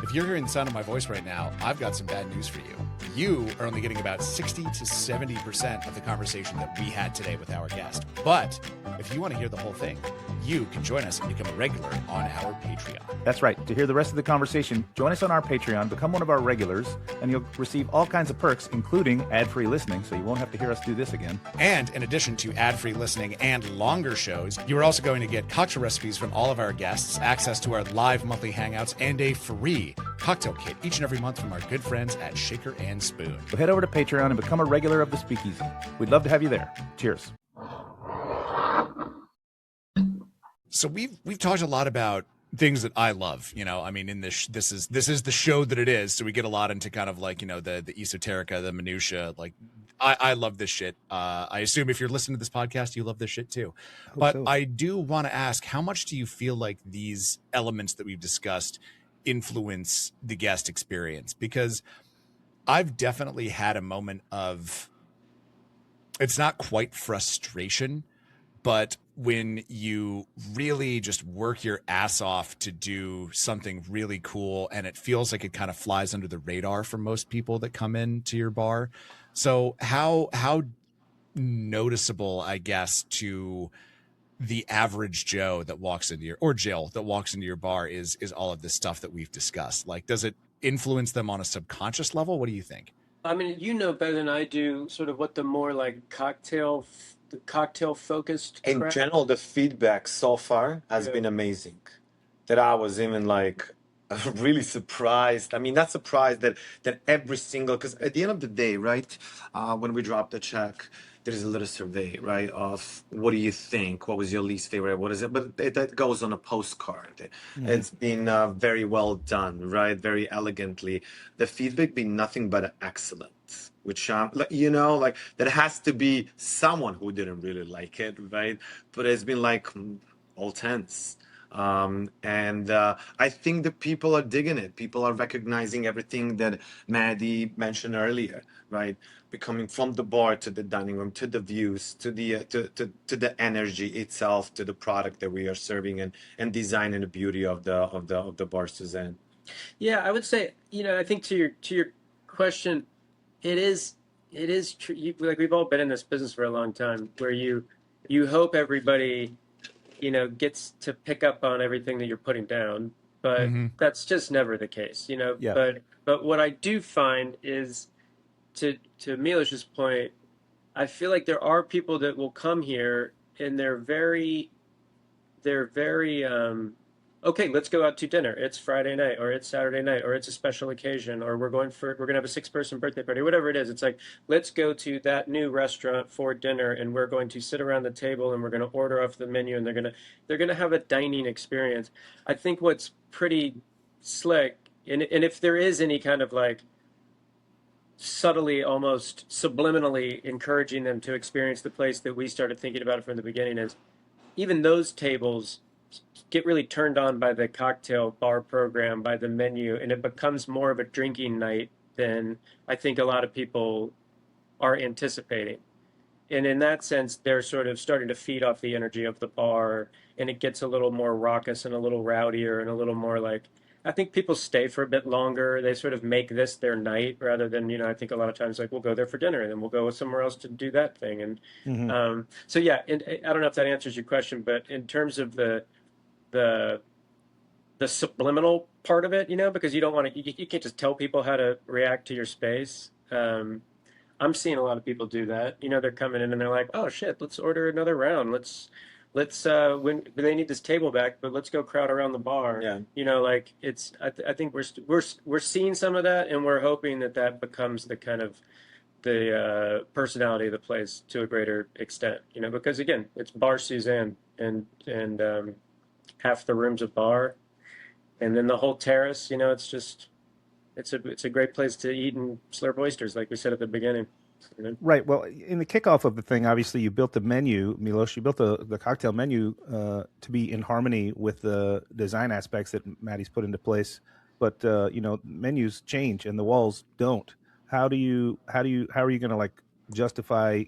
If you're hearing the sound of my voice right now, I've got some bad news for you. You are only getting about 60 to 70% of the conversation that we had today with our guest. But if you want to hear the whole thing, you can join us and become a regular on our Patreon. That's right. To hear the rest of the conversation, join us on our Patreon, become one of our regulars, and you'll receive all kinds of perks, including ad-free listening, so you won't have to hear us do this again. And in addition to ad-free listening and longer shows, you are also going to get cocktail recipes from all of our guests, access to our live monthly hangouts, and a free cocktail kit each and every month from our good friends at Shaker and Spoon. So head over to Patreon and become a regular of the Speakeasy. We'd love to have you there. Cheers. So we've talked a lot about things that I love, you know. I mean, in this is the show that it is, so we get a lot into kind of like, you know, the esoterica, the minutia. Like I love this shit. I assume if you're listening to this podcast, you love this shit too. But so. I do want to ask, how much do you feel like these elements that we've discussed influence the guest experience? Because I've definitely had a moment of, it's not quite frustration, but when you really just work your ass off to do something really cool and it feels like it kind of flies under the radar for most people that come into your bar. So how noticeable, I guess, to the average Joe that walks into your, or Jill that walks into your bar is all of this stuff that we've discussed? Like, does it influence them on a subconscious level? What do you think? I mean, you know better than I do sort of what the more like cocktail focused in general, the feedback so far has been amazing, that I was even like really surprised. I mean, not surprised that every single, because at the end of the day, right, when we drop the check, there's a little survey, right, of what do you think, what was your least favorite, what is it, but that goes on a postcard. It's been very well done, right, very elegantly. The feedback been nothing but excellent, which you know, like, that has to be someone who didn't really like it, right? But it's been like all tens. And I think the people are digging it. People are recognizing everything that Maddy mentioned earlier, right? Becoming from the bar to the dining room, to the views, to the energy itself, to the product that we are serving, and designing the beauty of the Bar Susanne. Yeah, I would say, you know, I think to your question. It is true. Like we've all been in this business for a long time, where you hope everybody, gets to pick up on everything that you're putting down, but Mm-hmm. that's just never the case, Yeah. But what I do find is, to Milos's point, I feel like there are people that will come here and they're very okay, let's go out to dinner. It's Friday night or it's Saturday night or it's a special occasion or we're going to have a 6-person birthday party, whatever it is. It's like, let's go to that new restaurant for dinner and we're going to sit around the table and we're going to order off the menu and they're going to have a dining experience. I think what's pretty slick, and if there is any kind of like subtly, almost subliminally encouraging them to experience the place that we started thinking about it from the beginning, is even those tables get really turned on by the cocktail bar program, by the menu, and it becomes more of a drinking night than I think a lot of people are anticipating. And in that sense, they're sort of starting to feed off the energy of the bar, and it gets a little more raucous and a little rowdier and a little more like, I think people stay for a bit longer. They sort of make this their night rather than, I think a lot of times like we'll go there for dinner and then we'll go somewhere else to do that thing. And so, yeah, and I don't know if that answers your question, but in terms of the subliminal part of it, because you don't want to, you can't just tell people how to react to your space. I'm seeing a lot of people do that. They're coming in and they're like, "Oh shit, let's order another round. Let's when they need this table back, but let's go crowd around the bar." Yeah. Like it's. I think we're seeing some of that, and we're hoping that becomes the kind of the personality of the place to a greater extent. Because again, it's Bar Susanne, and half the room's a bar, and then the whole terrace. It's just. It's a great place to eat and slurp oysters, like we said at the beginning. Right. Well, in the kickoff of the thing, obviously you built the menu, Milos. You built the cocktail menu to be in harmony with the design aspects that Maddy's put into place. But menus change and the walls don't. How are you going to like justify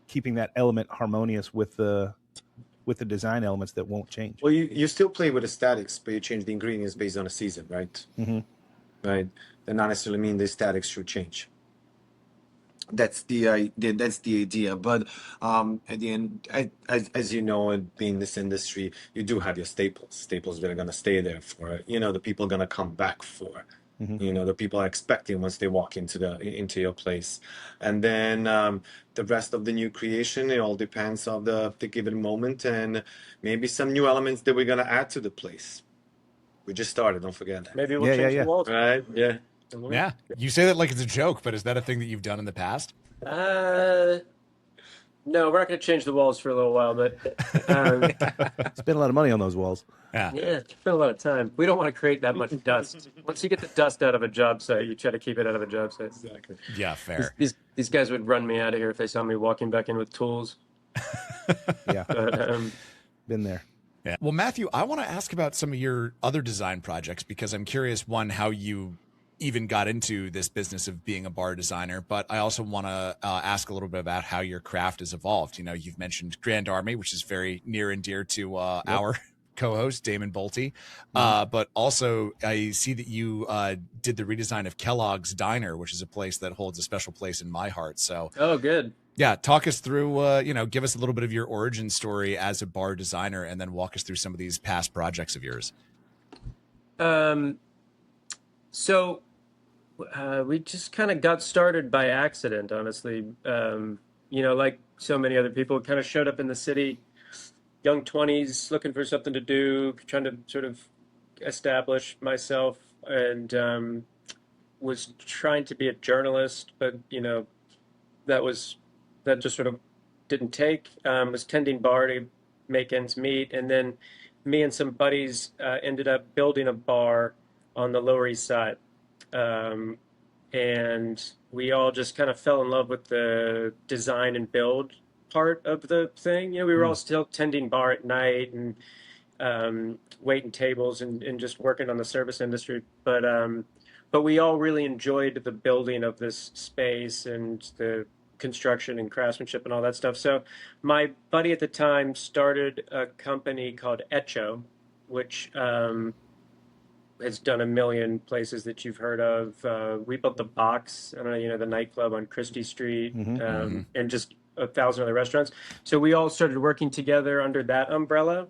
keeping that element harmonious with the design elements that won't change? Well, you still play with aesthetics, but you change the ingredients based on the season, right? Mm-hmm. Right. That not necessarily mean the aesthetics should change. That's the idea. But at the end, as you know, and being in this industry, you do have your staples that are gonna stay there for the people are gonna come back for. Mm-hmm. The people are expecting once they walk into your place, and then the rest of the new creation, it all depends on the given moment and maybe some new elements that we're gonna add to the place. We just started, don't forget that. Maybe we'll change the walls. Right? Yeah. Yeah. You say that like it's a joke, but is that a thing that you've done in the past? No, we're not going to change the walls for a little while, but Spend a lot of money on those walls. Yeah. it's been a lot of time. We don't want to create that much dust. Once you get the dust out of a job site, you try to keep it out of a job site. Exactly. Yeah, fair. These guys would run me out of here if they saw me walking back in with tools. Yeah. But, Been there. Yeah. Well, Matthew, I want to ask about some of your other design projects because I'm curious, one, how you even got into this business of being a bar designer, but I also want to ask a little bit about how your craft has evolved. You've mentioned Grand Army, which is very near and dear to our co-host, Damon Bolte. But also I see that you did the redesign of Kellogg's Diner, which is a place that holds a special place in my heart. So, oh, good. Yeah, talk us through, give us a little bit of your origin story as a bar designer, and then walk us through some of these past projects of yours. So we just kind of got started by accident, honestly. Like so many other people, kind of showed up in the city, young 20s, looking for something to do, trying to sort of establish myself, and was trying to be a journalist, but that just sort of didn't take. Was tending bar to make ends meet, and then me and some buddies ended up building a bar on the Lower East Side, and we all just kind of fell in love with the design and build part of the thing. We were all still tending bar at night and waiting tables and just working on the service industry, but we all really enjoyed the building of this space and the construction and craftsmanship and all that stuff. So my buddy at the time started a company called Echo, which has done a million places that you've heard of. We built the Box, I don't know, you know, the nightclub on Christie Street, and just 1,000 other restaurants. So we all started working together under that umbrella.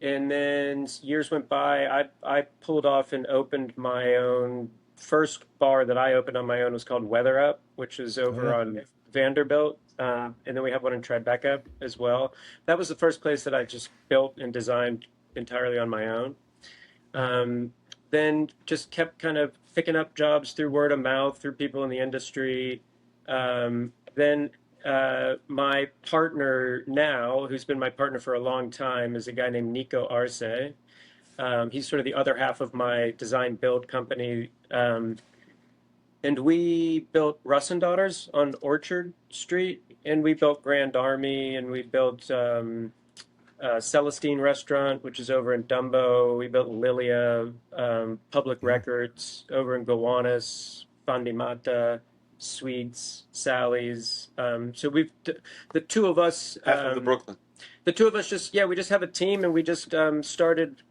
And then years went by. I pulled off and opened my own first bar that I opened on my own was called Weather Up, which is over on Vanderbilt. And then we have one in Tribeca as well. That was the first place that I just built and designed entirely on my own. Then just kept kind of picking up jobs through word of mouth, through people in the industry. Then my partner now, who's been my partner for a long time, is a guy named Nico Arce. He's sort of the other half of my design build company. And we built Russ and Daughters on Orchard Street, and we built Grand Army, and we built Celestine Restaurant, which is over in Dumbo. We built Lilia, Public Records over in Gowanus, Fandimata, Sweets, Sally's. So the two of us, Half of the Brooklyn. the two of us we just have a team, and we just started,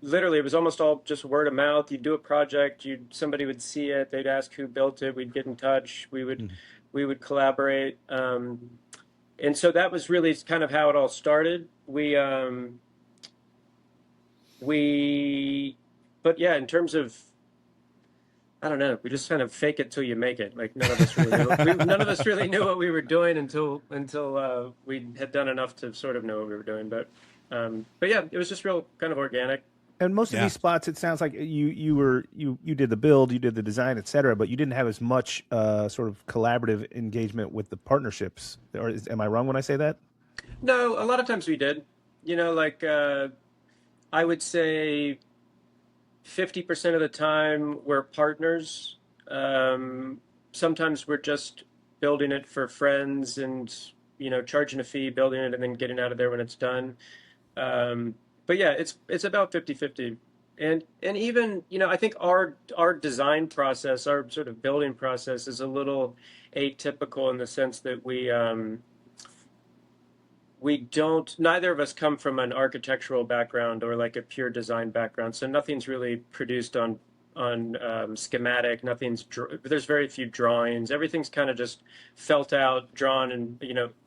literally it was almost all just word of mouth. You'd do a project, somebody would see it, they'd ask who built it, we'd get in touch, we would collaborate. And so that was really kind of how it all started. But yeah, in terms of, I don't know, we just kind of fake it till you make it. Like none of us really knew what we were doing until we had done enough to sort of know what we were doing. But yeah, it was just real kind of organic. And most of these spots, it sounds like you did the build, you did the design, et cetera, but you didn't have as much sort of collaborative engagement with the partnerships. Or am I wrong when I say that? No, a lot of times we did. I would say 50% of the time we're partners. Sometimes we're just building it for friends and, charging a fee, building it, and then getting out of there when it's done. But yeah, it's about 50-50. And even, I think our design process, our sort of building process is a little atypical in the sense that neither of us come from an architectural background or like a pure design background. So nothing's really produced on schematic. There's very few drawings. Everything's kind of just felt out, drawn, and,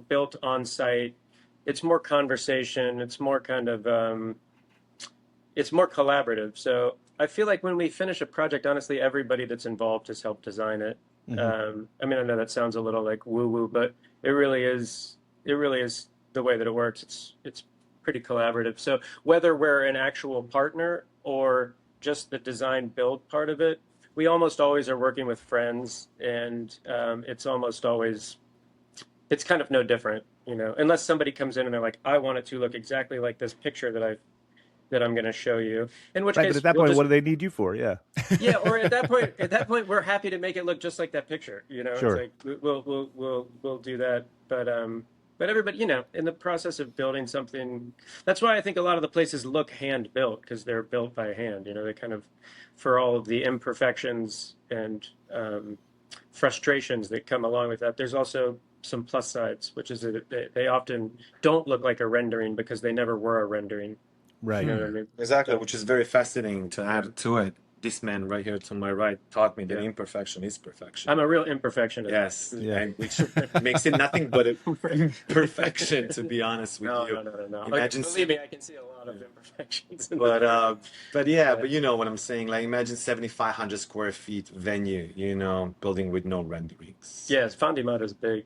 built on site. It's more conversation. It's more kind of, it's more collaborative. So I feel like when we finish a project, honestly, everybody that's involved has helped design it. I mean, I know that sounds a little like woo woo, but it really is the way that it works. It's pretty collaborative. So whether we're an actual partner or just the design build part of it, we almost always are working with friends, and it's kind of no different, unless somebody comes in and they're like, I want it to look exactly like this picture that I'm going to show you. In which case, but at that point, what do they need you for? Yeah. Yeah, or at that point, we're happy to make it look just like that picture. Sure. It's like we'll do that. But everybody, in the process of building something, that's why I think a lot of the places look hand built, because they're built by hand. They kind of, for all of the imperfections and frustrations that come along with that, there's also some plus sides, which is that they often don't look like a rendering because they never were a rendering. Right. You know what I mean? Exactly, which is very fascinating to add to it. This man right here to my right taught me that imperfection is perfection. I'm a real imperfectionist. Yes, Yeah. and which makes it nothing but a perfection, to be honest with you. No. Imagine, believe me, I can see a lot of imperfections. but you know what I'm saying. Like, imagine 7,500 square feet venue, building with no renderings. Yes, Fandimata is big.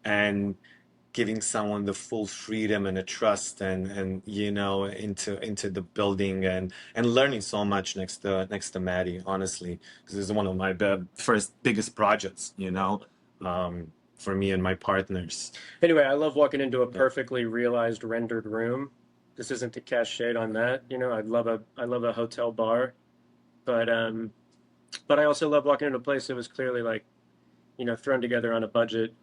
And giving someone the full freedom and a trust and into the building and learning so much next to Maddy, honestly, because it's one of my first biggest projects, for me and my partners. Anyway, I love walking into a perfectly realized rendered room. This isn't to cast shade on that. I love a hotel bar, but I also love walking into a place that was clearly like, thrown together on a budget.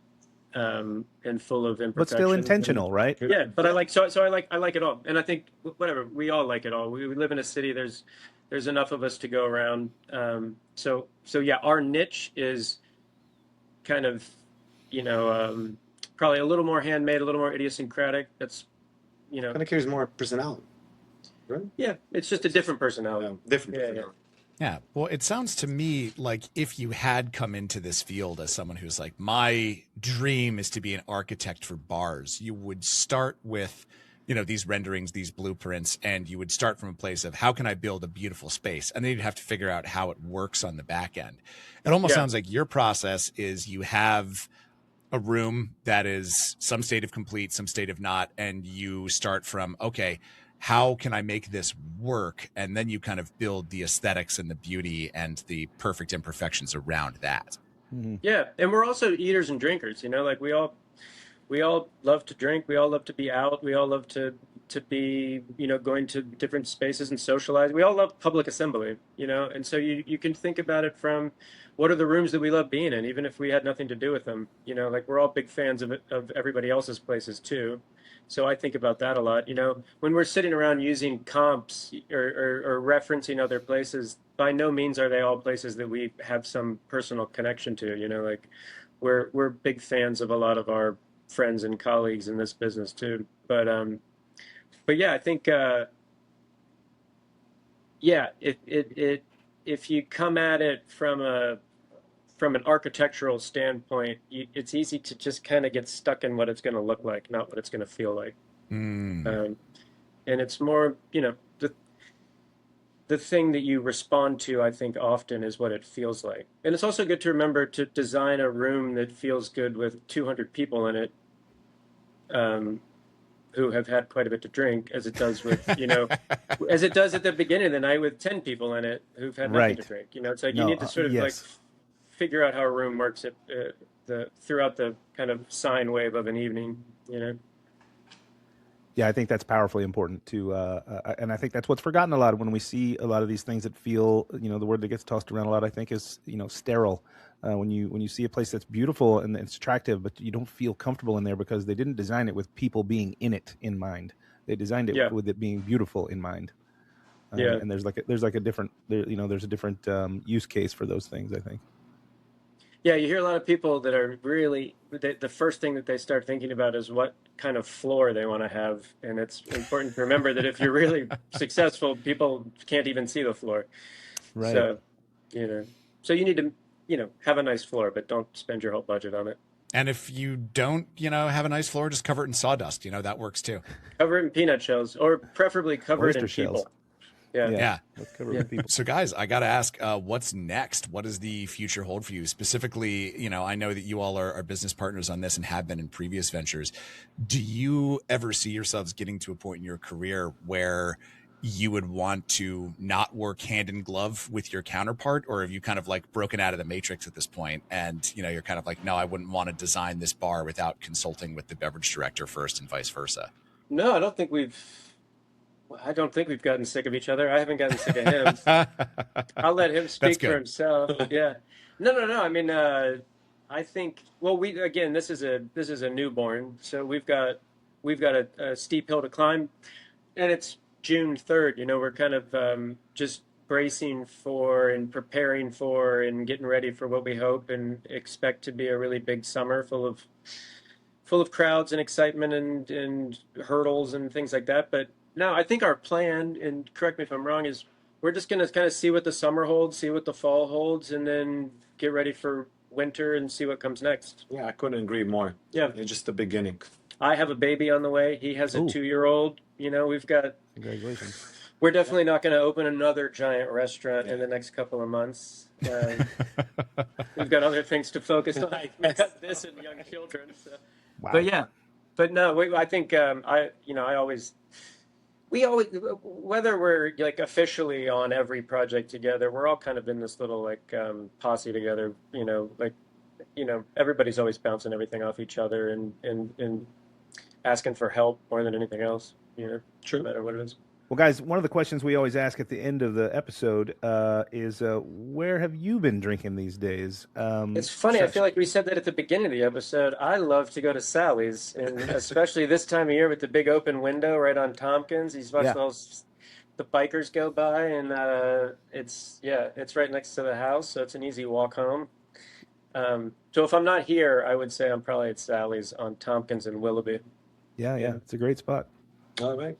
And full of imperfections, But still intentional, right? Yeah, but I like it all, and I think whatever, we all like it all. We live in a city. There's enough of us to go around. So yeah, our niche is kind of, probably a little more handmade, a little more idiosyncratic. That's, Kind of carries more personality. Right? Yeah, it's just a different personality. Yeah, different. Yeah, yeah. Yeah. Well, it sounds to me like if you had come into this field as someone who's like, my dream is to be an architect for bars, you would start with, these renderings, these blueprints, and you would start from a place of how can I build a beautiful space? And then you'd have to figure out how it works on the back end. It almost Yeah. sounds like your process is you have a room that is some state of complete, some state of not, and you start from, okay, how can I make this work? And then you kind of build the aesthetics and the beauty and the perfect imperfections around that. Yeah, and we're also eaters and drinkers, like we all love to drink, we all love to be out, we all love to be, going to different spaces and socialize. We all love public assembly, and so you can think about it from what are the rooms that we love being in, even if we had nothing to do with them. Like we're all big fans of everybody else's places too. So I think about that a lot. When we're sitting around using comps or referencing other places, by no means are they all places that we have some personal connection to. Like we're big fans of a lot of our friends and colleagues in this business too. But yeah, I think yeah, if you come at it from an architectural standpoint, it's easy to just kind of get stuck in what it's going to look like, not what it's going to feel like. And it's more, the thing that you respond to, I think, often is what it feels like. And it's also good to remember to design a room that feels good with 200 people in it, who have had quite a bit to drink, as it does with, as it does at the beginning of the night with 10 people in it who've had nothing to Right. drink. It's like you No, need to sort of like yes. figure out how a room works at throughout the kind of sine wave of an evening. Yeah, I think that's powerfully important too, and I think that's what's forgotten a lot when we see a lot of these things that feel, the word that gets tossed around a lot, I think, is sterile. When you see a place that's beautiful and it's attractive, but you don't feel comfortable in there because they didn't design it with people being in it in mind. They designed it Yeah. with it being beautiful in mind. Yeah. And there's a different use case for those things, I think. Yeah, you hear a lot of people that are really, the first thing that they start thinking about is what kind of floor they want to have. And it's important to remember that if you're really successful, people can't even see the floor. Right. So, so you need to, have a nice floor, but don't spend your whole budget on it. And if you don't, have a nice floor, just cover it in sawdust. That works too. Cover it in peanut shells, or preferably cover it in Oyster shells. people. Yeah. Let's cover it with people. So guys, I got to ask, what's next? What does the future hold for you? Specifically, I know that you all are business partners on this and have been in previous ventures. Do you ever see yourselves getting to a point in your career where you would want to not work hand in glove with your counterpart? Or have you kind of like broken out of the matrix at this point and, you're kind of like, no, I wouldn't want to design this bar without consulting with the beverage director first and vice versa? No, I don't think we've gotten sick of each other. I haven't gotten sick of him. I'll let him speak for himself. Yeah. No. I mean, I think. Well, this is a newborn, so we've got a steep hill to climb, and it's June 3rd. We're kind of just bracing for and preparing for and getting ready for what we hope and expect to be a really big summer full of crowds and excitement and hurdles and things like that. But no, I think our plan, and correct me if I'm wrong, is we're just going to kind of see what the summer holds, see what the fall holds, and then get ready for winter and see what comes next. Yeah, I couldn't agree more. Yeah. It's just the beginning. I have a baby on the way. He has a 2-year-old. We've got... Congratulations. We're definitely not going to open another giant restaurant in the next couple of months. We've got other things to focus on. We've got this and young children. So. Wow. But no, I think we always, whether we're like officially on every project together, we're all kind of in this little like posse together. Everybody's always bouncing everything off each other and asking for help more than anything else. True. No matter what it is. Well, guys, one of the questions we always ask at the end of the episode is, where have you been drinking these days? It's funny. I feel like we said that at the beginning of the episode. I love to go to Sally's, and especially this time of year with the big open window right on Tompkins. He's watching the bikers go by, and it's right next to the house, so it's an easy walk home. So if I'm not here, I would say I'm probably at Sally's on Tompkins and Willoughby. Yeah, it's a great spot. All right.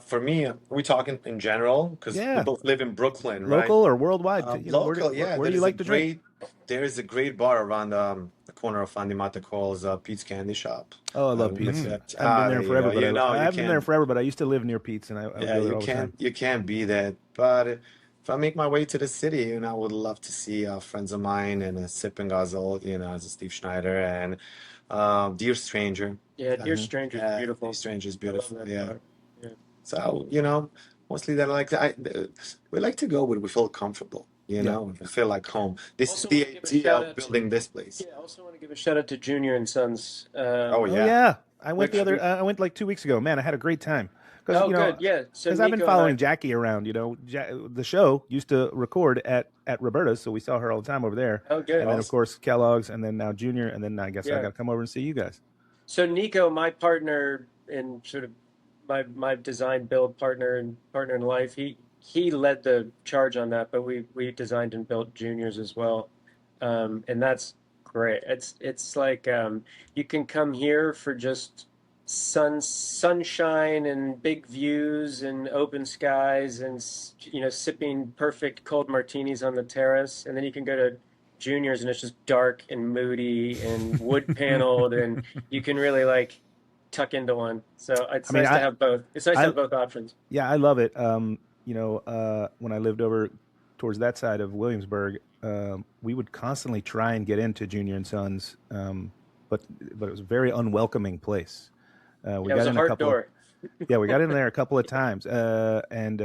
For me, we talking in general because we Yeah, both live in Brooklyn, right? local or worldwide. Local, yeah. Where do you like to drink? There is a great bar around the corner of Fandimata called Pete's Candy Shop. Oh, I love We met Pete's. that. I haven't been there There in you go. forever, but You know, I you haven't been there can, forever, but I used to live near Pete's, and I would yeah, go there all the time. you can't beat that. But if I make my way to the city, I would love to see friends of mine and Sip and Guzzle, as a Steve Schneider and Dear Stranger. Yeah, Uh, Dear Stranger's Dear beautiful. Stranger is I love beautiful. that Yeah. bar. Yeah. So, mostly that we like to go where we feel comfortable, Yeah. we feel like home. This is Also the want to give a idea shout of out to building this place. yeah. Also want to give a shout out to Junior and Sons. Oh Oh yeah. yeah, I went Which we, I went like 2 weeks ago. Man, I had a great time because oh good, yeah. So I've been Nico and I. following Jackie around. The show used to record at Roberta's, so we saw her all the time over there. Oh good. And then of Awesome. course Kellogg's, and then now Junior, and then I guess I Yeah. got to come over and see you guys. So Nico, my partner in sort of my design build partner in life, he led the charge on that, but we designed and built juniors as well, and that's great. It's like you can come here for just sunshine and big views and open skies and sipping perfect cold martinis on the terrace, and then you can go to juniors and it's just dark and moody and wood paneled and you can really like tuck into one. So it's I mean, nice to have both. It's nice to I have both options. yeah, I love it. When I lived over towards that side of Williamsburg, we would constantly try and get into Junior and Sons, but it was a very unwelcoming place. We Yeah, it was got a in a hard couple. door. Yeah, we got in there a couple of times, and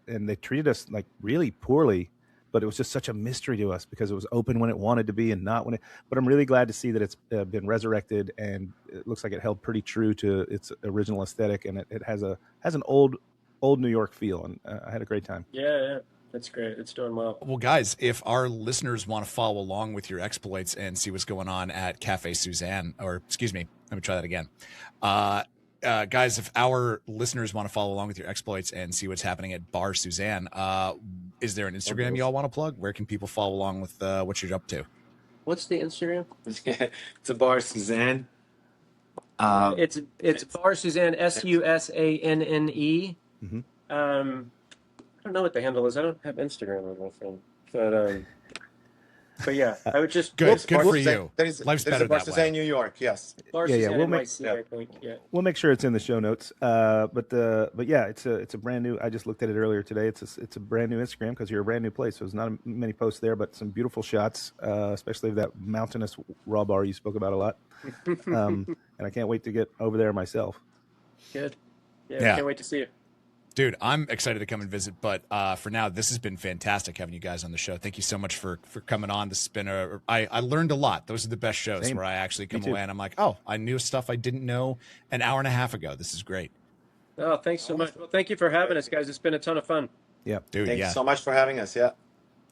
they treated us like really poorly. But it was just such a mystery to us because it was open when it wanted to be and not when it. But I'm really glad to see that it's been resurrected, and it looks like it held pretty true to its original aesthetic, and it has an old New York feel, and I had a great time. Yeah, that's great. It's doing well. Well, guys, if our listeners want to follow along with your exploits and see what's going on at Cafe Suzanne, or excuse me, let me try that again. Guys, if our listeners want to follow along with your exploits and see what's happening at Bar Susanne, is there an Instagram y'all want to plug? Where can people follow along with what you're up to? What's the Instagram? It's a Bar Suzanne. It's Bar Susanne, SUSANNE. Mm-hmm. I don't know what the handle is. I don't have Instagram on my phone, but yeah, I would just Good Bar for Suzanne. you. There's Life's a better Bar that Suzanne, way. New York. Yes. Bar Yeah, Susanne we'll make NYC, I think. Yeah. We'll make sure it's in the show notes. But yeah, it's a brand new. I just looked at it earlier today. It's a brand new Instagram because you're a brand new place. So there's not many posts there, but some beautiful shots, especially of that mountainous raw bar you spoke about a lot. And I can't wait to get over there myself. Good. Yeah. Can't wait to see it. Dude, I'm excited to come and visit, but for now, this has been fantastic having you guys on the show. Thank you so much for coming on. This has been I learned a lot. Those are the best shows Same. where I actually come Me too. away and I'm like, oh, I knew stuff I didn't know an hour and a half ago. This is great. Oh, thanks so much. Well, thank you for having us, guys. It's been a ton of fun. Yeah. Dude, Thank yeah. you so much for having us. Yeah.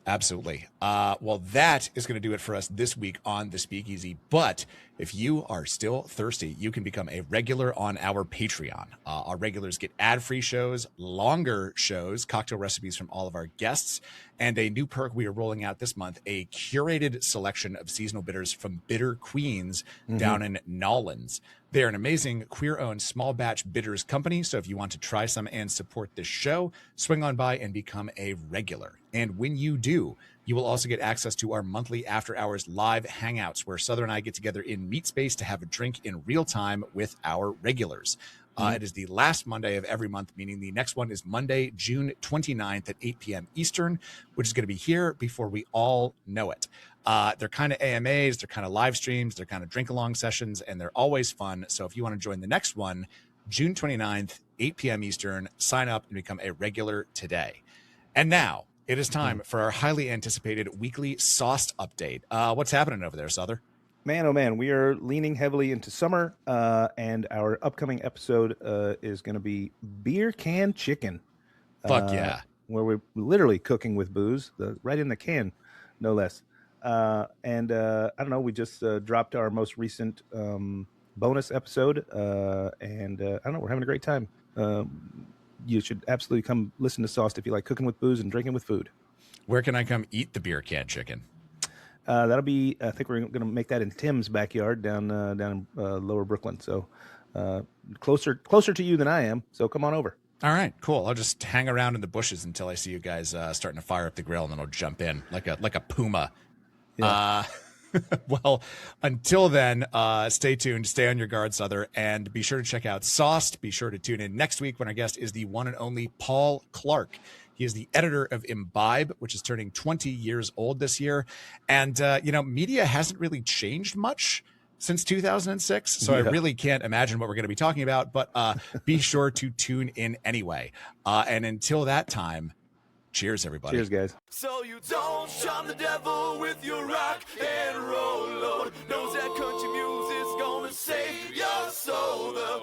Absolutely. Well, that is going to do it for us this week on the Speakeasy. But if you are still thirsty, you can become a regular on our Patreon. Our regulars get ad-free shows, longer shows, cocktail recipes from all of our guests, and a new perk we are rolling out this month, a curated selection of seasonal bitters from Bitter Queens down in Nolens. They're an amazing queer-owned small batch bitters company. So if you want to try some and support this show, swing on by and become a regular. And when you do, you will also get access to our monthly after-hours live hangouts where Souther and I get together in Meat Space to have a drink in real time with our regulars. It is the last Monday of every month, meaning the next one is Monday, June 29th at 8 p.m. Eastern, which is going to be here before we all know it. They're kind of AMAs, they're kind of live streams, they're kind of drink-along sessions, and they're always fun. So if you want to join the next one, June 29th, 8 p.m. Eastern, sign up and become a regular today. And now it is time for our highly anticipated weekly sauced update. What's happening over there, Souther? Man, oh man, we are leaning heavily into summer, and our upcoming episode is going to be beer can chicken. Fuck yeah. Where we're literally cooking with booze, right in the can, no less. I don't know, we just dropped our most recent bonus episode, and I don't know, we're having a great time. You should absolutely come listen to Sauced if you like cooking with booze and drinking with food. Where can I come eat the beer can chicken? That'll be, I think we're going to make that in Tim's backyard down in Lower Brooklyn. So closer to you than I am. So come on over. All right, cool. I'll just hang around in the bushes until I see you guys starting to fire up the grill, and then I'll jump in like a puma. Yeah. Well, until then, stay tuned, stay on your guard, Souther, and be sure to check out Sauced. Be sure to tune in next week when our guest is the one and only Paul Clark. He is the editor of Imbibe, which is turning 20 years old this year. And, media hasn't really changed much since 2006. So I really can't imagine what we're going to be talking about, but be sure to tune in anyway. And until that time, cheers, everybody. Cheers, guys. So you don't charm the devil with your rock and roll, Lord knows that country music's gonna save your soul. The